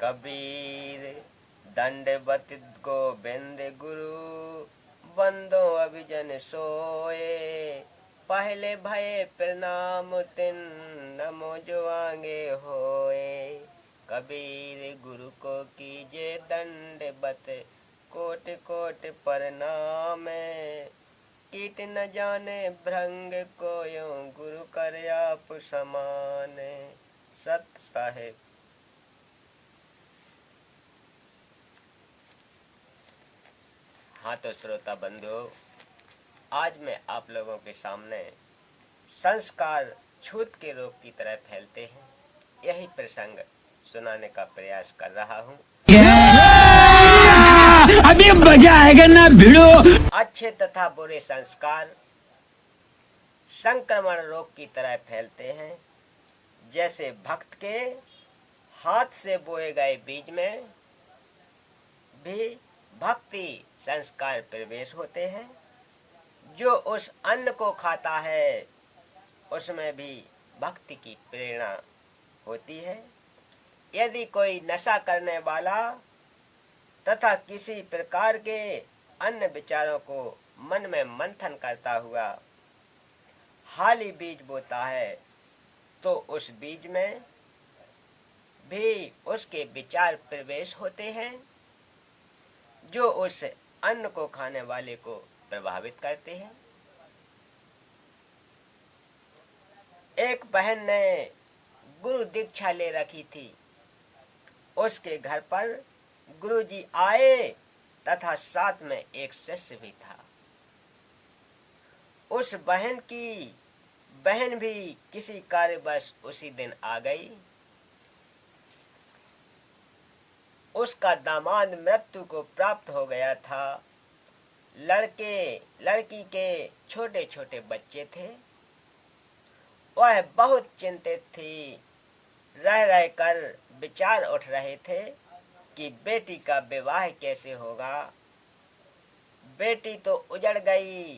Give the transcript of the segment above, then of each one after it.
कबीर दंडवत गोविंद गुरु, बंदो अभिजन सोए। पहले भये प्रणाम तिन, नमो जो आगे होए। कबीर गुरु को कीजे दंडवत, कोट कोट प्रणाम। कीट न जाने भृंग कोयो, गुरु कर आप समान। सत साहेब। हाँ तो श्रोता बंधु, आज मैं आप लोगों के सामने संस्कार छूत के रोग की तरह फैलते हैं, यही प्रसंग सुनाने का प्रयास कर रहा हूँ। अभी मजा आएगा ना भिड़ो। अच्छे तथा बुरे संस्कार संक्रमण रोग की तरह फैलते हैं। जैसे भक्त के हाथ से बोए गए बीज में भी भक्ति संस्कार प्रवेश होते हैं। जो उस अन्न को खाता है उसमें भी भक्ति की प्रेरणा होती है। यदि कोई नशा करने वाला तथा किसी प्रकार के अन्य विचारों को मन में मंथन करता हुआ हाली बीज बोता है, तो उस बीज में भी उसके विचार प्रवेश होते हैं, जो उस अन्न को खाने वाले को प्रभावित करते हैं। एक बहन ने गुरु दीक्षा ले रखी थी। उसके घर पर गुरुजी आए तथा साथ में एक शिष्य भी था। उस बहन भी किसी कार्यवश उसी दिन आ गई। उसका दामाद मृत्यु को प्राप्त हो गया था। लड़की के छोटे छोटे बच्चे थे। वह बहुत चिंतित थी। रह रह कर विचार उठ रहे थे कि बेटी का विवाह कैसे होगा। बेटी तो उजड़ गई,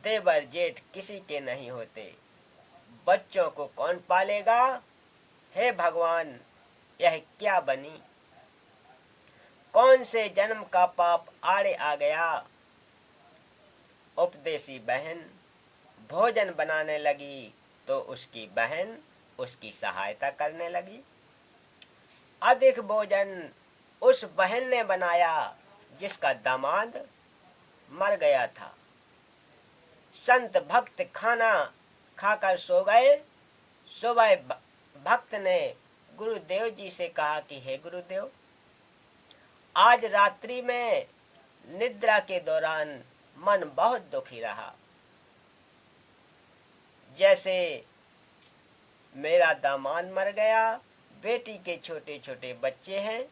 देवर जेठ किसी के नहीं होते, बच्चों को कौन पालेगा। हे भगवान, यह क्या बनी। कौन से जन्म का पाप आड़े आ गया। उपदेशी बहन भोजन बनाने लगी तो उसकी बहन उसकी सहायता करने लगी। अधिक भोजन उस बहन ने बनाया जिसका दामाद मर गया था। संत भक्त खाना खाकर सो गए। सुबह भक्त ने गुरुदेव जी से कहा कि हे गुरुदेव, आज रात्रि में निद्रा के दौरान मन बहुत दुखी रहा। जैसे मेरा दामाद मर गया, बेटी के छोटे छोटे बच्चे हैं,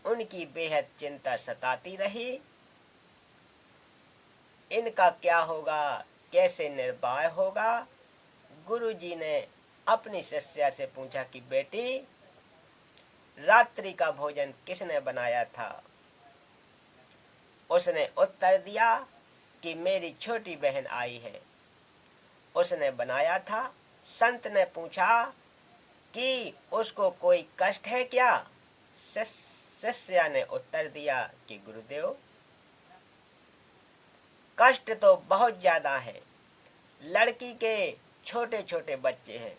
उनकी बेहद चिंता सताती रही। इनका क्या होगा, कैसे निर्वाह होगा। गुरुजी ने अपनी शिष्या से पूछा कि बेटी, रात्रि का भोजन किसने बनाया था। उसने उत्तर दिया कि मेरी छोटी बहन आई है, उसने बनाया था। संत ने पूछा कि उसको कोई कष्ट है क्या। शिष्या ने उत्तर दिया कि गुरुदेव, कष्ट तो बहुत ज्यादा है। लड़की के छोटे छोटे बच्चे हैं,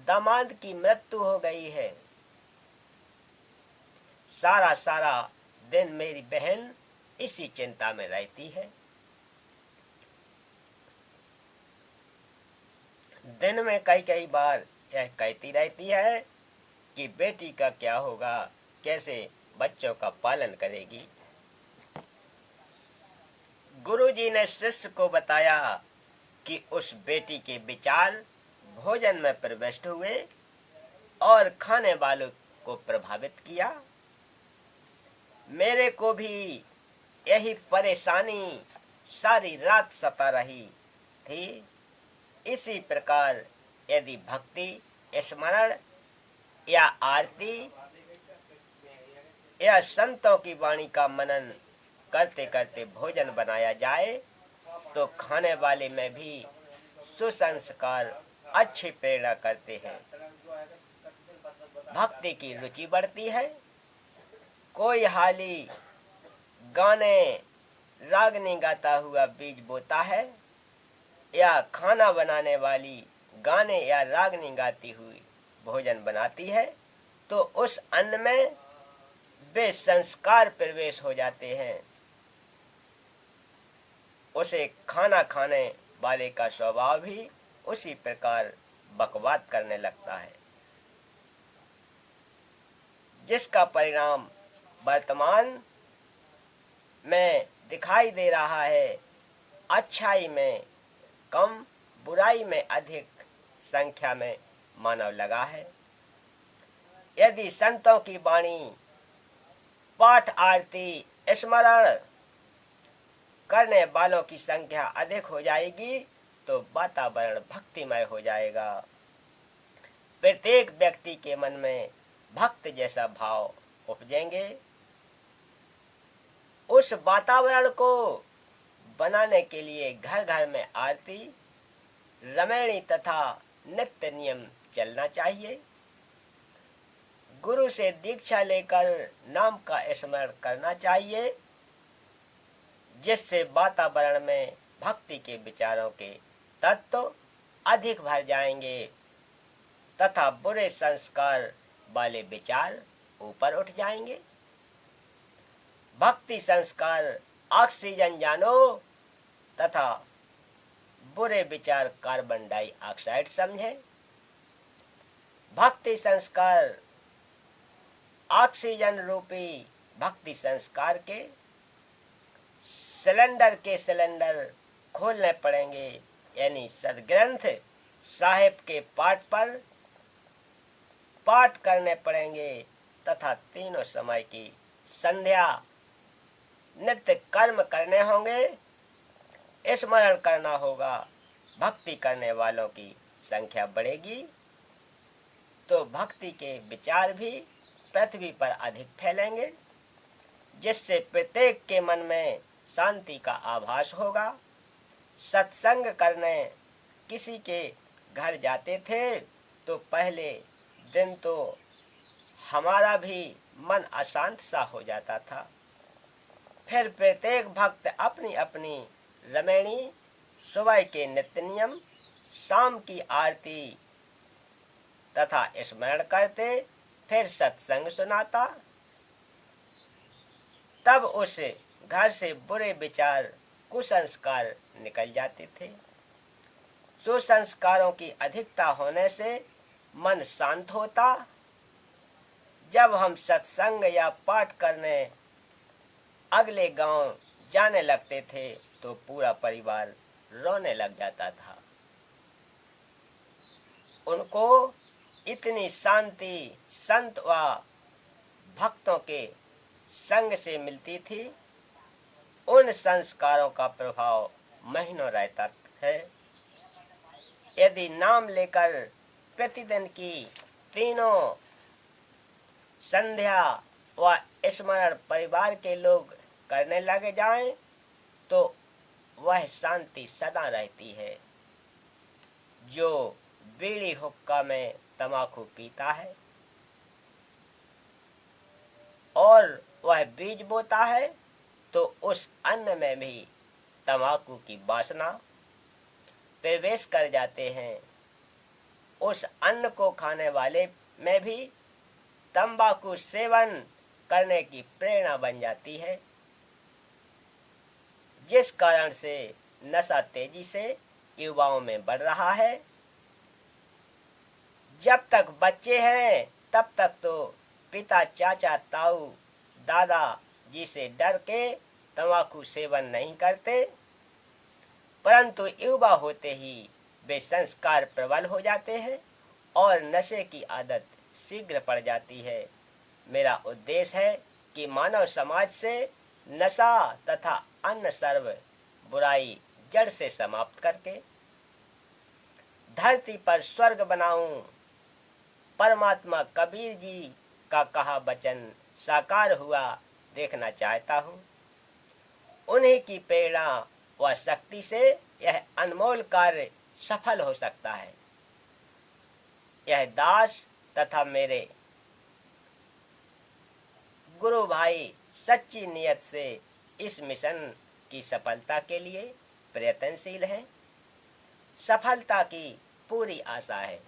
दामाद की मृत्यु हो गई है। सारा दिन मेरी बहन इसी चिंता में रहती है। दिन में कई बार यह कहती रहती है कि बेटी का क्या होगा, कैसे बच्चों का पालन करेगी। गुरुजी ने शिष्य को बताया कि उस बेटी के विचार भोजन में प्रविष्ट हुए और खाने वालों को प्रभावित किया। मेरे को भी यही परेशानी सारी रात सता रही थी। इसी प्रकार यदि भक्ति, स्मरण या आरती या संतों की वाणी का मनन करते करते भोजन बनाया जाए तो खाने वाले में भी सुसंस्कार अच्छी प्रेरणा करते हैं। भक्ति की रुचि बढ़ती है कोई हाली गाने रागनी गाता हुआ बीज बोता है, या खाना बनाने वाली गाने या रागनी गाती हुई भोजन बनाती है, तो उस अन्न में वे संस्कार प्रवेश हो जाते हैं। उसे खाना खाने वाले का स्वभाव भी उसी प्रकार बकवाद करने लगता है, जिसका परिणाम वर्तमान में दिखाई दे रहा है। अच्छाई में कम, बुराई में अधिक संख्या में मानव लगा है। यदि संतों की वाणी, पाठ, आरती, स्मरण करने वालों की संख्या अधिक हो जाएगी तो वातावरण भक्तिमय हो जाएगा। प्रत्येक व्यक्ति के मन में भक्त जैसा भाव उपजेंगे। उस वातावरण को बनाने के लिए घर घर में आरती, रमैणी तथा नित्य नियम चलना चाहिए। गुरु से दीक्षा लेकर नाम का स्मरण करना चाहिए, जिससे वातावरण में भक्ति के विचारों के तत्व अधिक भर जाएंगे तथा बुरे संस्कार वाले विचार ऊपर उठ जाएंगे। भक्ति संस्कार ऑक्सीजन जानो तथा बुरे विचार कार्बन डाइऑक्साइड समझे। भक्ति संस्कार ऑक्सीजन रूपी भक्ति संस्कार के सिलेंडर खोलने पड़ेंगे, यानी सदग्रंथ साहिब के पाठ पर पाठ करने पड़ेंगे तथा तीनों समय की संध्या नित्य कर्म करने होंगे। स्मरण करना होगा। भक्ति करने वालों की संख्या बढ़ेगी तो भक्ति के विचार भी पृथ्वी पर अधिक फैलेंगे, जिससे प्रत्येक के मन में शांति का आभास होगा। सत्संग करने किसी के घर जाते थे तो पहले दिन तो हमारा भी मन अशांत सा हो जाता था। फिर प्रत्येक भक्त अपनी अपनी रमैणी, सुबह के नित्य नियम, शाम की आरती तथा स्मरण करते, फिर सत्संग सुनाता। तब उस घर से बुरे विचार, कुसंस्कार निकल जाते थे। सुसंस्कारों की अधिकता होने से मन शांत होता। जब हम सत्संग या पाठ करने अगले गांव जाने लगते थे तो पूरा परिवार रोने लग जाता था। उनको इतनी शांति संत व भक्तों के संग से मिलती थी। उन संस्कारों का प्रभाव महीनों रहता है। यदि नाम लेकर प्रतिदिन की तीनों संध्या व स्मरण परिवार के लोग करने लगे जाएं तो वह शांति सदा रहती है। जो बीड़ी हुक्का में तंबाकू पीता है और वह बीज बोता है तो उस अन्न में भी तंबाकू की वासना प्रवेश कर जाते हैं। उस अन्न को खाने वाले में भी तंबाकू सेवन करने की प्रेरणा बन जाती है, जिस कारण से नशा तेजी से युवाओं में बढ़ रहा है। जब तक बच्चे हैं तब तक तो पिता, चाचा, ताऊ, दादा जी से डर के तंबाकू सेवन नहीं करते, परंतु युवा होते ही वे संस्कार प्रबल हो जाते हैं और नशे की आदत शीघ्र पड़ जाती है। मेरा उद्देश्य है कि मानव समाज से नशा तथा अन्य सर्व बुराई जड़ से समाप्त करके धरती पर स्वर्ग बनाऊं। परमात्मा कबीर जी का कहा वचन साकार हुआ देखना चाहता हूँ। उन्हीं की प्रेरणा व शक्ति से यह अनमोल कार्य सफल हो सकता है। यह दास तथा मेरे गुरु भाई सच्ची नियत से इस मिशन की सफलता के लिए प्रयत्नशील हैं। सफलता की पूरी आशा है।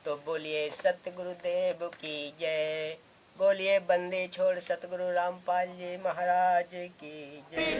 तो बोलिए सतगुरुदेव की जय। बोलिए बंदी छोड़ सतगुरु रामपाल जी महाराज की जय।